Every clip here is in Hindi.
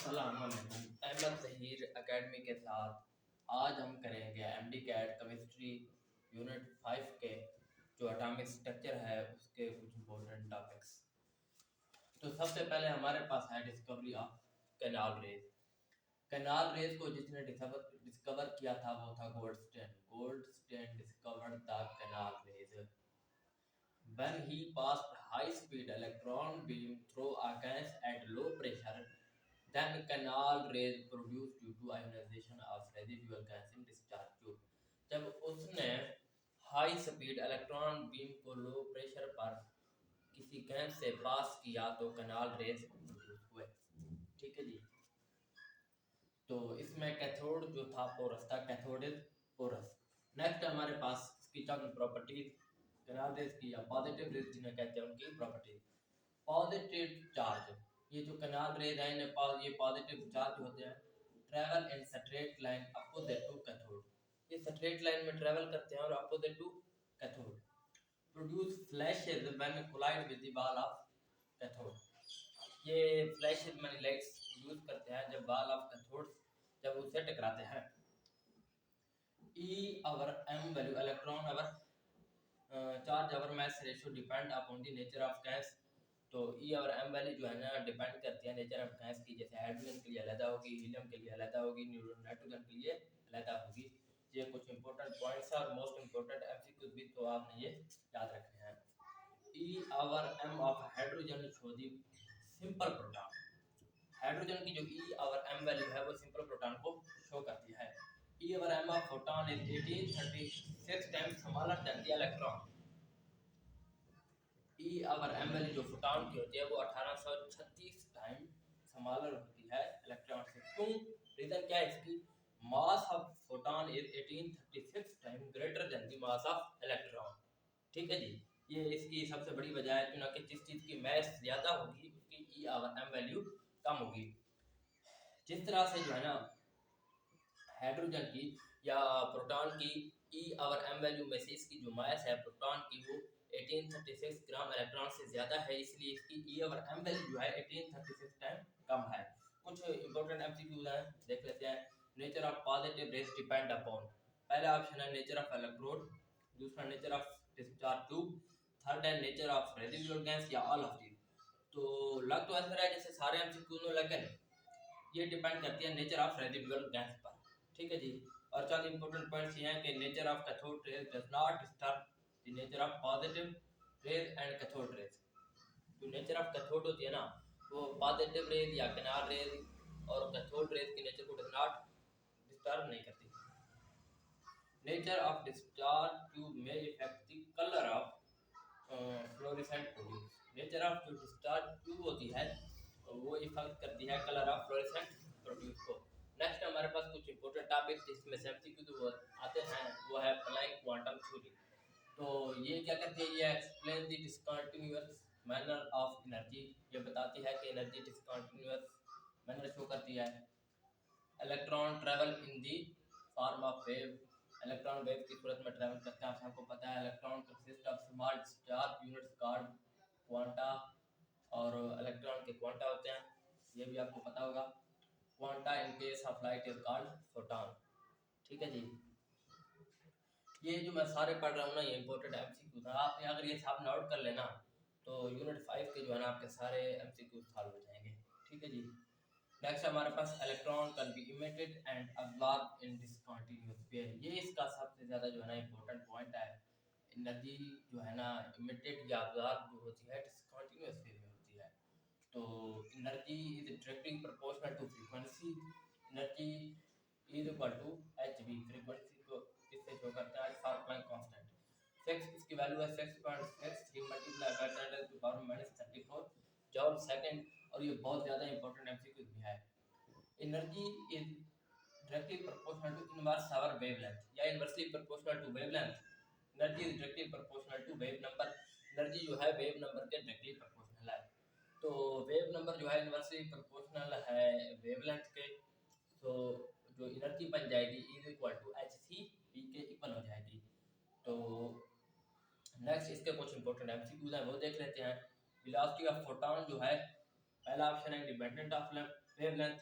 अस्सलामुअलैकुम। अहमद तहीर एकेडमी के साथ आज हम करेंगे एमडी कैट केमिस्ट्री यूनिट 5 के जो एटॉमिक स्ट्रक्चर है उसके कुछ इंपॉर्टेंट टॉपिक्स। तो सबसे पहले हमारे पास है discovery of canal raise. Canal raise को जिसने डिस्कवर किया था वो था Goldstein. Goldstein discovered the canal raise when he passed high speed electron beam through a gas at low pressure. Then canal rays produced due to ionization of residual gas in discharge tube. जब उसने हाई स्पीड इलेक्ट्रॉन बीम को लो प्रेशर पर किसी गैस से पास किया तो कैनाल रेज प्रोड्यूस हुए। ठीक है जी। तो इसमें कैथोड जो था पोरस था, कैथोड इज पोरस। नेक्स्ट हमारे पास इसकी चंद प्रॉपर्टीज कैनाल रेज की या पॉजिटिव रेज जिन्हें कहते हैं उनकी प्रॉपर्टीज। पॉजिटिव चार्ज, ये जो कैनाल रेज है इन्हें ये पॉजिटिव चार्ज होते हैं। Travel in straight line opposite to cathode, ये स्ट्रेट लाइन में ट्रेवल करते हैं और opposite to cathode. Produce flashes when collide with the ball of cathode, ये फ्लैशेस मानी लाइट्स प्रोड्यूस करते हैं जब बॉल ऑफ कैथोड जब उसे टकराते हैं। E over m value electron over charge over mass ratio depend upon the nature of gas. तो ई और एम वैल्यू जो है ना डिपेंड करती है नेचर ऑफ गैस की। जैसे हाइड्रोजन के लिए अलग होगी, हीलियम के लिए अलग होगी, नाइट्रोजन के लिए अलग होगी। ये कुछ इंपॉर्टेंट पॉइंट्स है और मोस्ट इंपॉर्टेंट एमसीक्यू भी तो आपने ये याद रखने हैं। E over m of hydrogen show the simple proton. Hydrogen की जो ई आवर एम वैल्यू है वो सिंपल प्रोटॉन को शो करती है। E over m of photon is 1836 times smaller than the electron. E over m value जो फोटॉन की होती है वो 1836 टाइम स्मॉलर होती है इलेक्ट्रॉन से। क्यों? रीजन क्या है इसकी? Mass of photon is 1836 time greater than the mass of electron. ठीक है जी, ये इसकी सबसे बड़ी वजह है क्योंकि जिस चीज की मास ज्यादा होगी उसकी ई आवर एम वैल्यू कम होगी। जिस तरह से जो है ना हाइड्रोजन की या प्रोटॉन की ई आवर एम वैल्यू में से इसकी जो मास है प्रोटॉन की वो 1836 ग्राम इलेक्ट्रॉन से ज़्यादा है, इसलिए इसकी ई आवर एम वैल्यू जो है 1836 टाइम कम है। कुछ इंपॉर्टेंट एमसीक्यूज हैं, देख लेते हैं। Nature of positive raise depend upon, पहला ऑप्शन है नेचर ऑफ इलेक्ट्रोड, दूसरा nature of discharge tube, third है नेचर ऑफ रेजिडुअल गैस या ऑल ऑफ दीज। तो लग तो ऐसा है जैसे सारे एमसीक्यूज में, लेकिन ये डिपेंड करती है नेचर ऑफ रेजिडुअल गैस पर। ठीक है जी। और चंद इंपॉर्टेंट पॉइंट्स ये हैं कि nature of cathode rays does not disturb the nature of positive raise and cathode rays. जो नेचर ऑफ कैथोड होती है ना वो पॉजिटिव रेज या कैनाल रेज और कैथोड रेज के नेचर को डज नॉट डिस्टर्ब नहीं करती। नेचर ऑफ डिस्चार्ज ट्यूब में effect the colour of fluorescent produce. Nature of जो डिस्चार्ज ट्यूब होती है वो इफेक्ट करती है कलर ऑफ फ्लोरेसेंट प्रोड्यूस को। नेक्स्ट हमारे पास कुछ इंपॉर्टेंट टॉपिक्स जिसमें से एमसीक्यू जो आते हैं वो है प्लांक क्वांटम थ्योरी। तो ये क्या करती है? ये explain the discontinuous manner of energy, ये बताती है कि एनर्जी डिसकंटिन्यूअस मैनर शो करती है। Electron travel in the form of wave, electron wave की सूरत में ट्रेवल करता है, आपको पता है। Electron consist of small charge units called quanta, और इलेक्ट्रॉन के क्वांटा होते हैं, ये भी आपको पता होगा। Quanta in case of light is called photon. ठीक है जी। ये जो मैं सारे पढ़ रहा हूँ ना ये इंपॉर्टेंट एमसीक्यू था, आपने अगर ये सब नोट कर लेना तो यूनिट 5 के जो है ना आपके सारे एमसीक्यू सॉल्व हो जाएंगे। ठीक है जी। नेक्स्ट हमारे पास electron can be emitted and absorb in discontinuous pair, ये इसका सबसे ज़्यादा जो है ना इंपॉर्टेंट पॉइंट है। एनर्जी जो है ना इमिटेड या अब्सॉर्ब जो होती है डिसकंटीन्यूअस पेयर में होती है। तो energy is directly proportional to frequency, energy is equal to h v, frequency को इससे शो करता है फॉर प्लैंक कांस्टेंट। 6 इसकी वैल्यू है 6.63 multiply by 10 to power -34 joule second. और ये बहुत ज़्यादा इंपॉर्टेंट एमसीक्यू भी है। Energy is directly proportional to inverse over wavelength या inversely proportional to wavelength. Energy is directly proportional to wave number, energy जो है वेव नंबर के डायरेक्टली प्रोपोर्शनल है। तो वेव नंबर जो है इनवर्सली प्रोपोर्शनल है वेवलेंथ के, तो जो एनर्जी बन जाएगी is equal to h c p के इक्वल हो जाएगी। तो नेक्स्ट इसके कुछ इंपॉर्टेंट एमसीक्यूज हैं वो देख लेते हैं। वेलोसिटी ऑफ फोटॉन जो है, पहला ऑप्शन है independent of wavelength,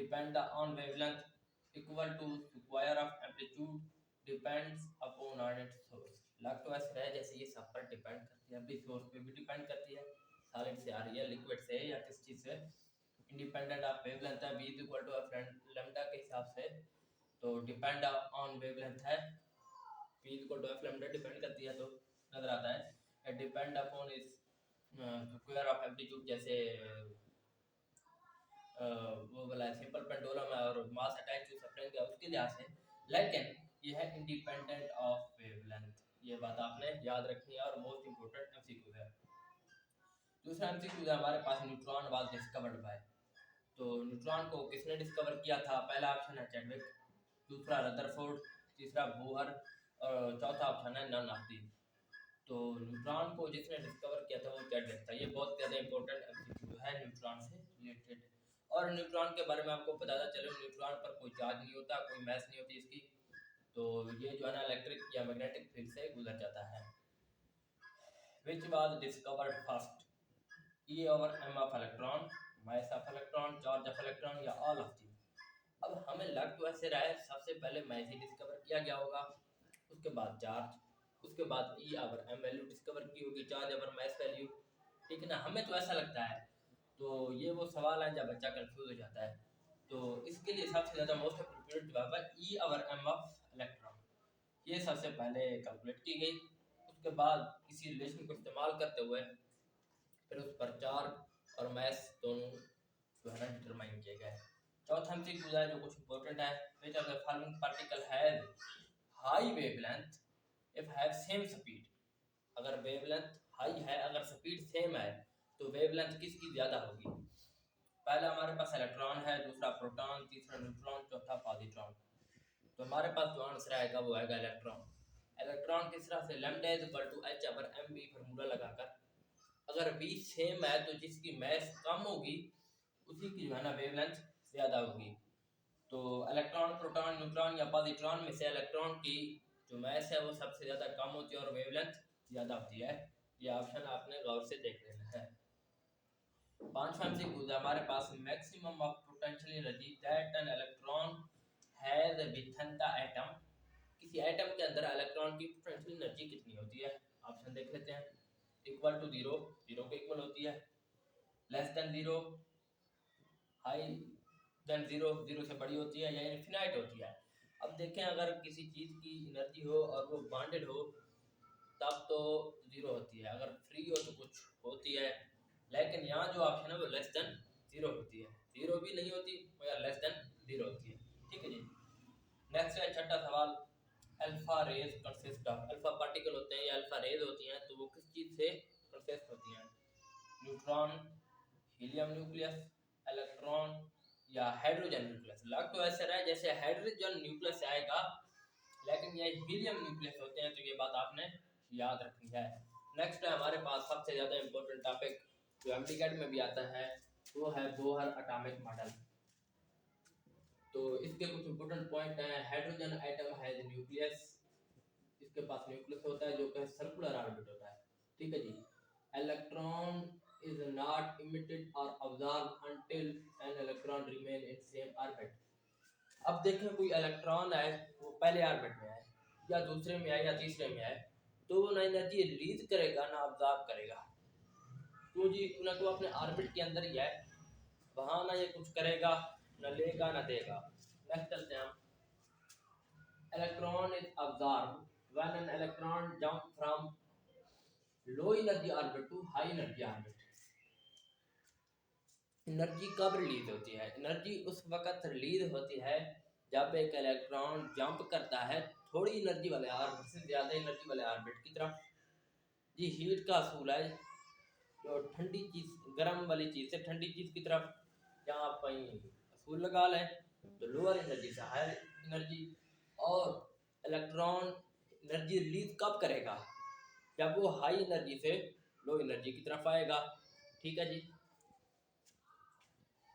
depend on wavelength equal to square of amplitude depends upon on its source. लग तो ऐसे है जैसे ये सब पर डिपेंड करती है, अपनी सोर्स पे भी डिपेंड करती है, सॉलिड से आ रही है, लिक्विड से या किस चीज़ से। इंडिपेंडेंट ऑफ वेवलेंथ है, v equal to f lambda के हिसाब से, तो डिपेंड ऑन वेवलेंथ है, v equal to f lambda depend करती है, तो नजर आता है डिपेंड अपॉन इस स्क्वायर ऑफ एम्पलीट्यूड, जैसे वो वाला सिंपल पेंडुलम है और मास अटैच टू सफरिंग है उसके लिहाज से, लेकिन ये है इंडिपेंडेंट ऑफ वेवलेंथ। ये बात आपने याद रखनी है और मोस्ट इंपोर्टेंट एमसीक्यू है। दूसरा एमसीक्यू है हमारे पास, न्यूट्रॉन वाज डिस्कवर्ड बाय। तो न्यूट्रॉन को किसने डिस्कवर किया था? पहला ऑप्शन है चैडविक, दूसरा रदरफोर्ड, तीसरा बोहर और चौथा ऑप्शन है नन ऑफ दीस। तो न्यूट्रॉन को जिसने डिस्कवर किया था वो चैडविक था। ये बहुत ज़्यादा इंपॉर्टेंट एमसीक्यू है न्यूट्रॉन से रिलेटेड। और न्यूट्रॉन के बारे में आपको बताता चलो, न्यूट्रॉन पर कोई चार्ज नहीं होता, कोई मैस नहीं होती इसकी, तो ये जो है ना इलेक्ट्रिक या मैग्नेटिक फील्ड से गुजर जाता है। Which was discovered first? E over m of electron, mass of electron, charge of electron या ऑल ऑफ दीस? अब हमें लग तो ऐसे रहा है सबसे पहले मैस ही डिस्कवर किया गया होगा, उसके बाद चार्ज, उसके बाद e over m value discover की होगी, चार्ज ओवर मैस वैल्यू, ठीक है ना, हमें तो ऐसा लगता है। तो ये वो सवाल है जब बच्चा कंफ्यूज हो जाता है। तो इसके लिए सबसे ज़्यादा मोस्ट अप्रोप्रिएट जवाब है e over m of electron. ये सबसे पहले कैलकुलेट की गई, उसके बाद किसी रिलेशन को इस्तेमाल करते हुए फिर उस पर चार्ज और मैस दोनों जो है ना डिटरमाइन किए गए। चौथा एमसीक्यू है जो कुछ इंपॉर्टेंट है, which of the following particle has high wavelength if have same speed? अगर वेवलेंथ हाई है, अगर स्पीड सेम है, तो वेवलेंथ किसकी ज़्यादा होगी? पहला हमारे पास इलेक्ट्रॉन है, दूसरा प्रोटॉन, तीसरा न्यूट्रॉन, चौथा पॉजिट्रॉन। तो हमारे पास जो आंसर आएगा वो आएगा इलेक्ट्रॉन। इलेक्ट्रॉन किस तरह से? Lambda is equal to h over m v formula लगाकर, अगर v सेम है तो जिसकी मैस कम होगी उसी की जो है ना वेवलेंथ ज़्यादा होगी। तो इलेक्ट्रॉन, प्रोटॉन, न्यूट्रॉन या पॉजिट्रॉन में से इलेक्ट्रॉन की जो मैस है वो सबसे ज़्यादा कम होती है और वेवलेंथ ज़्यादा होती है। ये ऑप्शन आपने गौर से देख लेना है। पांचवा एमसीक्यू हमारे पास, maximum of potential energy that an electron has within the atom. किसी एटम के अंदर इलेक्ट्रॉन की पोटेंशियल एनर्जी कितनी होती है? ऑप्शन देख लेते हैं। इक्वल टू जीरो, जीरो के इक्वल होती है, less than zero, high than zero, zero से बड़ी होती है, या इन्फिनाइट होती है। अब देखें अगर किसी चीज़ की एनर्जी हो और वो बॉन्डेड हो तब तो जीरो होती है, अगर फ्री हो तो कुछ होती है, लेकिन यहाँ जो ऑप्शन है वो लेस देन जीरो होती है, जीरो भी नहीं होती मगर लेस देन जीरो होती है, ठीक है जी। नेक्स्ट है छठा सवाल, alpha rays consist of. Alpha particle होते हैं या अल्फा रेज होती हैं तो वो किस चीज़ से कंसिस्ट होती हैं? न्यूट्रॉन, हीलियम न्यूक्लियस, इलेक्ट्रॉन या हाइड्रोजन न्यूक्लियस? लग तो ऐसा रहा है जैसे हाइड्रोजन न्यूक्लियस आएगा, लेकिन ये हीलियम न्यूक्लियस होते हैं, तो ये बात आपने याद रखनी है। नेक्स्ट है हमारे पास सबसे ज़्यादा इंपॉर्टेंट टॉपिक जो एमटीकेट में भी आता है, वो है बोहर एटॉमिक मॉडल। तो इसके कुछ इंपॉर्टेंट पॉइंट हैं। हाइड्रोजन एटम हैज न्यूक्लियस, इसके पास न्यूक्लियस होता है जो कि सर्कुलर ऑर्बिट होता है, ठीक है जी। इलेक्ट्रॉन इज नॉट इमिटेड और absorb until an electron remain in same orbit. अब देखें कोई इलेक्ट्रॉन है वो पहले ऑर्बिट में है या दूसरे में है या तीसरे में है, तो वो ना एनर्जी रिलीज करेगा ना अब्जॉर्ब करेगा, तो जी ना तो अपने ऑर्बिट के अंदर ही है, वहाँ ना ये कुछ करेगा, ना लेगा ना देगा। नेक्स्ट चलते हैं हम। Electron is absorb when an electron jump from low energy orbit to high energy orbit. Energy कब रिलीज होती है? एनर्जी उस वक्त रिलीज होती है जब एक इलेक्ट्रॉन जंप करता है थोड़ी एनर्जी वाले ऑर्बिट से ज़्यादा एनर्जी वाले ऑर्बिट की तरफ। जी हीट का असूल है, जो ठंडी चीज़ गर्म वाली चीज़ से ठंडी चीज़ की तरफ जहाँ आप कहीं असूल लगा लें तो लोअर एनर्जी से हायर एनर्जी। और इलेक्ट्रॉन एनर्जी रिलीज कब करेगा? जब वो हाई एनर्जी से लो एनर्जी की तरफ आएगा, ठीक है जी।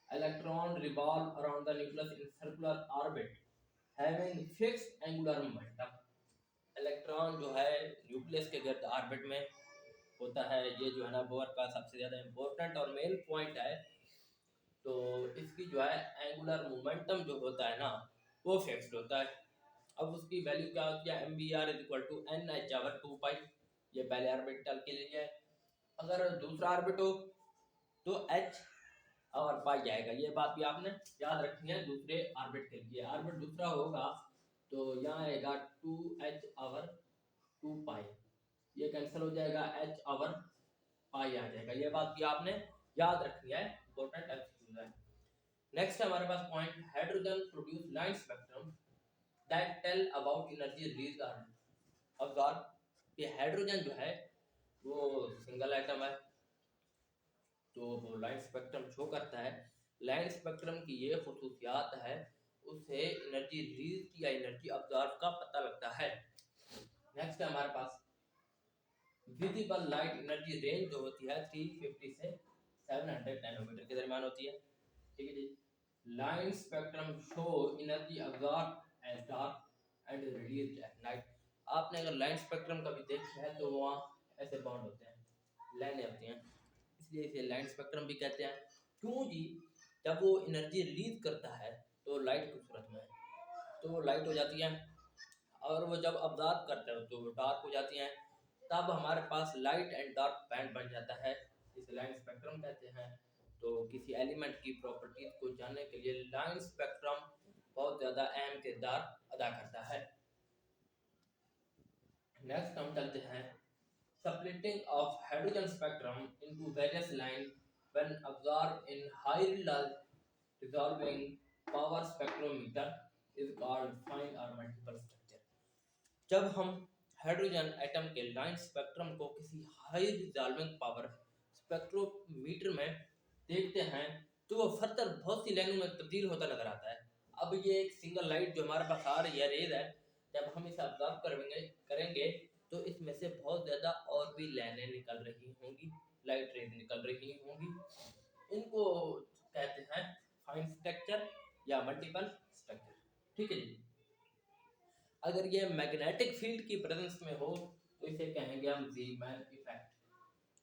Electron revolve around the nucleus in circular orbit having fixed angular momentum. Electron जो है न्यूक्लियस के गिर्द ऑर्बिट में होता है, ये जो है ना बोहर का सबसे ज़्यादा इम्पोर्टेंट और मेन पॉइंट है। तो इसकी जो है एंगुलर मोमेंटम जो होता है ना वो फिक्स्ड होता है। अब उसकी वैल्यू क्या होती है, m b r is equal to n h over 2 pi, ये पहले ऑर्बिटल के लिए है। अगर दूसरा ऑर्बिट हो तो एच और पाई आएगा, ये बात भी आपने याद रखनी है। दूसरे ऑर्बिट के लिए ऑर्बिट दूसरा होगा तो यहाँ आएगा 2h आवर 2 पाई, ये कैंसिल हो जाएगा, h आवर पाई आ जाएगा। ये बात भी आपने याद रखनी है, इंपॉर्टेंट एमसीक्यू है। नेक्स्ट हमारे पास point, hydrogen produce line spectrum that tell about energy release absorb. ये हाइड्रोजन जो है वो सिंगल एटम है, तो वो लाइन स्पेक्ट्रम शो करता है। लाइन स्पेक्ट्रम की ये खसूसियात है, उससे एनर्जी रिलीज या एनर्जी अब्सॉर्ब का पता लगता है। नेक्स्ट है हमारे पास विजिबल लाइट एनर्जी रेंज जो होती है 350 से 700 नैनोमीटर के दरमियान होती है, ठीक है जी। Line spectrum show energy absorb as dark and released at night. आपने अगर लाइन स्पेक्ट्रम कभी देखा है तो वहाँ ऐसे बॉन्ड होते हैं, लाइनें होती हैं, इसलिए इसे लाइन स्पेक्ट्रम भी कहते हैं। क्यों जी, जब वो एनर्जी रिलीज करता है तो लाइट की सूरत में तो वो लाइट हो जाती है, और वो जब अब्जॉर्ब करता है तो वो डार्क हो जाती हैं। तब हमारे पास लाइट एंड डार्क बैंड बन जाता है, इसे लाइन स्पेक्ट्रम कहते हैं। तो किसी एलिमेंट की प्रॉपर्टीज को जानने के लिए लाइन स्पेक्ट्रम बहुत ज़्यादा अहम किरदार अदा करता है। नेक्स्ट हम चलते हैं, splitting of hydrogen spectrum into various lines when absorbed in high resolving power spectrometer is called fine or multiple structure। जब हम हाइड्रोजन एटम के लाइन स्पेक्ट्रम को किसी हाई रिजॉल्विंग पावर स्पेक्ट्रोमीटर में देखते हैं तो वो फर्दर बहुत सी लाइनों में तब्दील होता नजर आता है। अब ये एक सिंगल लाइट जो हमारे पास आ रही है, रेज है, जब हम इसे ऑब्जर्व करेंगे तो इसमें से बहुत ज़्यादा और भी लाइनें निकल रही होंगी, लाइट रेज निकल रही होंगी। इनको कहते हैं फाइन स्ट्रक्चर या मल्टीपल स्ट्रक्चर, ठीक है जी। अगर ये मैग्नेटिक फील्ड की प्रेजेंस में हो तो इसे कहेंगे हम ज़ीमैन इफेक्ट,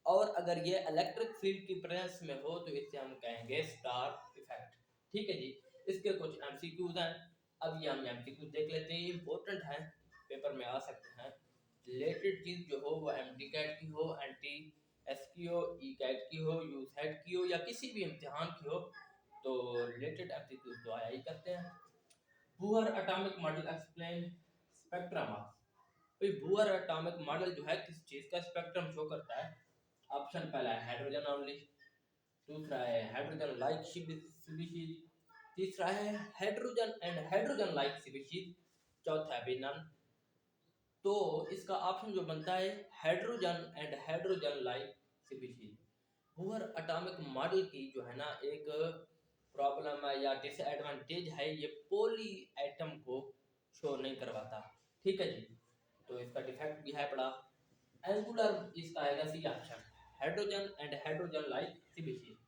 और अगर ये इलेक्ट्रिक फील्ड की प्रेजेंस में हो तो इसे हम कहेंगे स्टार इफेक्ट, ठीक है जी। इसके कुछ एमसीक्यूज हैं, अब ये हम एमसीक्यूज देख लेते हैं, इंपॉर्टेंट है, पेपर में आ सकते हैं। रिलेटेड चीज़ जो हो वो एमटी कैट की हो, एंटी एस की हो, ई कैट की हो, यू सेट की हो, या किसी भी इम्तिहान की हो, तो रिलेटेड एमसीक्यूज तो आया ही करते हैं। Bohr atomic model explain spectrum of, भाई बूहर एटॉमिक मॉडल जो है किस चीज़ का स्पेक्ट्रम शो करता है। ऑप्शन पहला है हाइड्रोजन ओनली, दूसरा है हाइड्रोजन लाइक स्पीशीज, तीसरा है hydrogen and hydrogen like species, चौथा है नन। तो इसका ऑप्शन जो बनता है hydrogen and hydrogen like species. Bohr atomic model की जो है ना एक प्रॉब्लम है या डिसएडवांटेज है, ये पॉली एटम को शो नहीं करवाता, ठीक है जी। तो इसका डिफेक्ट भी है बड़ा। एंगुलर इसका आएगा C option, hydrogen and hydrogen like species.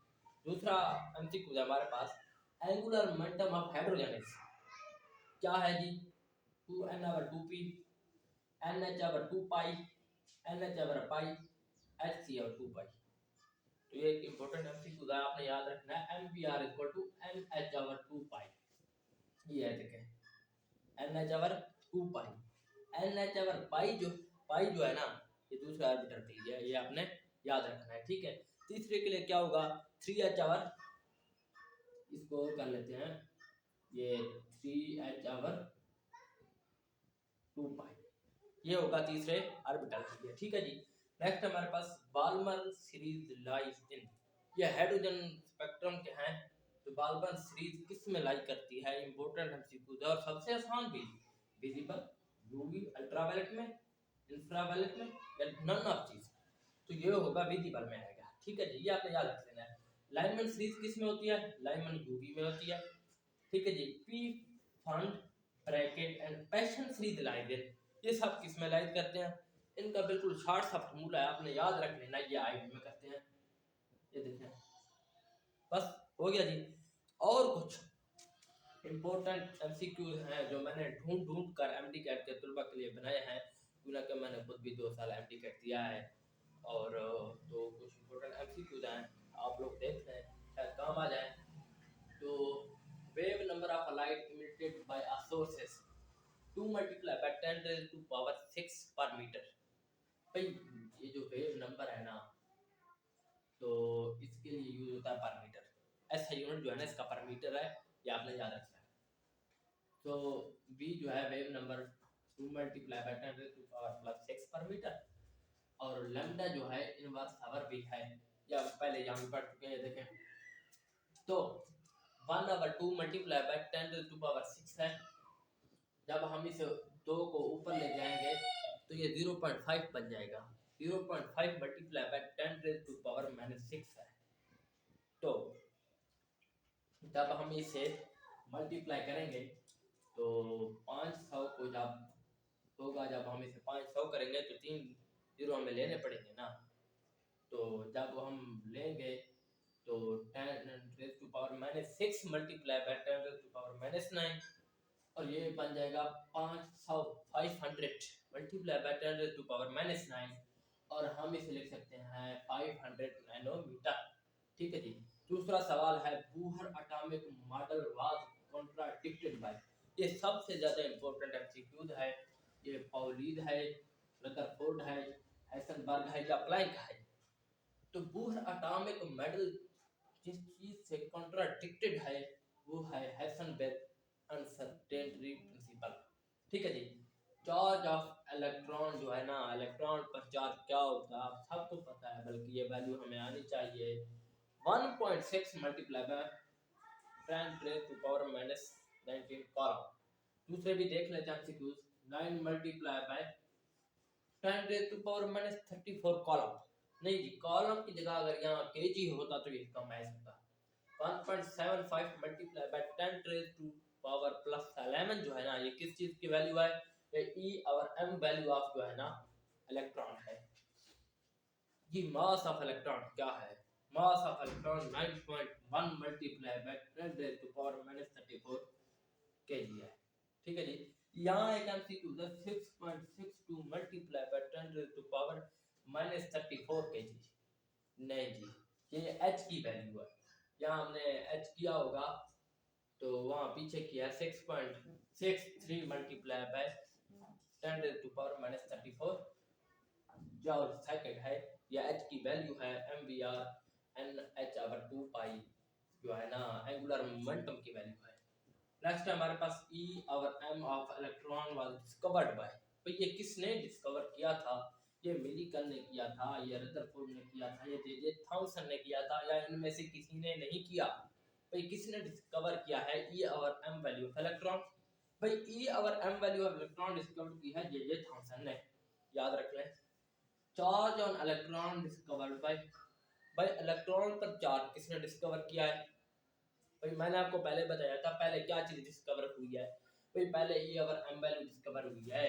दूसरा एमसीक्यू है हमारे पास, angular momentum of hydrogen is क्या है जी, 2n/2p, nh/2 पाई, nh/पाई, hc/2 पाई। तो ये एक इंपॉर्टेंट एमसीक्यू है, आपने याद रखना है, mpr = nh/2 पाई। ये है देखें nh/2 पाई, nh/पाई जो है ना ये दूसरा आर्बिटर के लिए, ये आपने याद रखना है, ठीक है। तीसरे के लिए क्या होगा 3h/, इसको कर लेते हैं ये 3h/2 पाई, ये होगा तीसरे ऑर्बिटल के लिए, ठीक है जी। नेक्स्ट हमारे पास बाल्मर सीरीज लाइज इन, ये हाइड्रोजन स्पेक्ट्रम के हैं, तो बाल्मर सीरीज किस में लाई करती है, इंपॉर्टेंट एमसीक्यू है और सबसे आसान भी, विजिबल, यूवी, अल्ट्रावायलेट में, इंफ्रावायलेट में, या नन ऑफ चीज, तो ये होगा विजिबल में आएगा, ठीक है जी, ये आपने याद रख लेना है। लाइनमैन सीरीज किस में होती है, लाइनमैन यूवी में होती है, ठीक है जी। Pfund Brackett and Paschen series lies in, ये सब किस में लाइज करते हैं, इनका बिल्कुल शॉर्ट सा फॉर्मूला है, आपने याद रख लेना, ये आईवी में करते हैं, ये देखें, बस हो गया जी। और कुछ इंपॉर्टेंट एमसीक्यूज हैं जो मैंने ढूंढ कर एमडी कैट के तलबा के लिए बनाए हैं, क्योंकि मैंने खुद भी 2 साल एमडी कैट दिया है, और तो कुछ इंपॉर्टेंट एमसीक्यूज हैं, आप लोग देख लें शायद काम आ जाए। तो sources 2 multiplied by 10 raised to power 6 per meter। भाई ये जो वेव नंबर है ना, तो इसके लिए यूज होता है पर मीटर। ऐसा यूनिट जो है ना इसका पर मीटर है, ये आपने याद रखना है। तो v जो है wave number 2 multiply by 10 raise to power plus 6 पर मीटर, और लैम्डा जो है इनवर्स आवर भी है, या पहले यहाँ पढ़ चुके हैं देखें। तो 1/2 multiply by 10 raise to power 6 है। जब हम इस 2 को ऊपर ले जाएंगे तो ये 0.5 बन जाएगा। 0.5 multiply by 10 raise to power -6 है। तो जब हम इसे मल्टीप्लाई करेंगे तो 500 को जब होगा, जब हम इसे 500 करेंगे तो 3 जीरो हमें लेने पड़ेंगे ना। तो जब हम लेंगे तो 10 raise to power -6 multiply by 10 raise to power -9, और ये बन जाएगा 500 multiply by 10 raise to power -9, और हम इसे लिख सकते हैं 500 नैनोमीटर। ठीक है जी। दूसरा सवाल है Bohr atomic model was contradicted by. ये सबसे ज्यादा इंपॉर्टेंट एमसीक्यूज है। ये पाउलीद है, रदरफोर्ड है, हाइसेनबर्ग है या प्लैंक है। तो बूहर एटॉमिक मॉडल जिस चीज से कॉन्ट्राडिक्टेड है वो है हाइसेनबर्ग अनसर्टेनिटी प्रिंसिपल। ठीक है जी। चार्ज ऑफ इलेक्ट्रॉन जो है ना, इलेक्ट्रॉन पर चार्ज क्या होता है आप सबको पता है, बल्कि ये वैल्यू हमें आनी चाहिए। 1.6 multiply by 10 raise to power -19 coulomb. दूसरे भी देख लेते हैं MCQs. 9 multiply by 10 raise to power -34 coulomb. नहीं जी, कॉलम की जगह अगर यहाँ केजी होता तो ये कम आया सकता। 1.75 multiply by 10 raise to power +11 जो है ना, ये किस चीज की वैल्यू है? ये E और M वैल्यू ऑफ जो है ना इलेक्ट्रॉन है। ये मास ऑफ इलेक्ट्रॉन क्या है? Mass of electron 9.1 multiply by 10 raise to power -34 kg है। ठीक है जी। यहाँ एक एमसीक्यू है 6.62 multiply by 10 raise to power -34 kg. नहीं जी, ये H की वैल्यू है। यहाँ हमने H किया होगा तो वहाँ पीछे किया 6.63 multiply by 10 raise to power -34 जो सेकंड है। यह H की वैल्यू है mvr nh/2 पाई जो है ना एंगुलर मोमेंटम की वैल्यू है। नेक्स्ट हमारे पास E और M of electron was discovered by. तो ये किसने डिस्कवर किया था? ये मिलिकन ने किया था, ये रदरफोर्ड ने किया था, ये जे थॉमसन ने किया था, या इनमें से किसी ने नहीं किया? भाई किसने डिस्कवर किया है E और M वैल्यू ऑफ इलेक्ट्रॉन? भाई E और M value of electron discover की है जे थॉमसन ने। याद रख लें। Charge on electron discovered by. भाई इलेक्ट्रॉन पर चार्ज किसने डिस्कवर किया है? भाई मैंने आपको पहले बताया था पहले क्या चीज डिस्कवर हुई है। भाई पहले E और M वैल्यू डिस्कवर हुई है,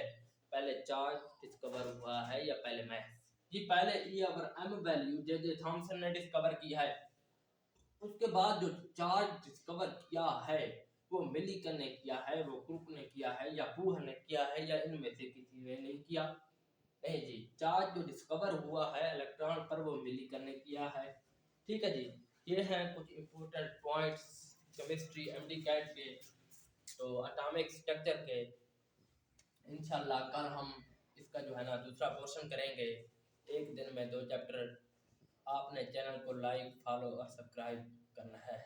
पहले चार्ज डिस्कवर हुआ है या पहले मैथ? जी पहले E और M वैल्यू जे थॉमसन ने डिस्कवर किया है। उसके बाद जो चार्ज डिस्कवर किया है वो मिलिकन ने किया है, वो क्रुक ने किया है, या बूहर ने किया है, या इनमें से किसी ने नहीं किया? नहीं जी, चार्ज जो डिस्कवर हुआ है इलेक्ट्रॉन पर वो मिलिकन ने किया है। ठीक है जी। ये हैं कुछ important points chemistry MDCAT के, तो एटॉमिक स्ट्रक्चर के। इंशाल्लाह कल हम इसका जो है ना दूसरा पोर्शन करेंगे। एक दिन में 2 चैप्टर। आपने चैनल को लाइक, फॉलो और सब्सक्राइब करना है।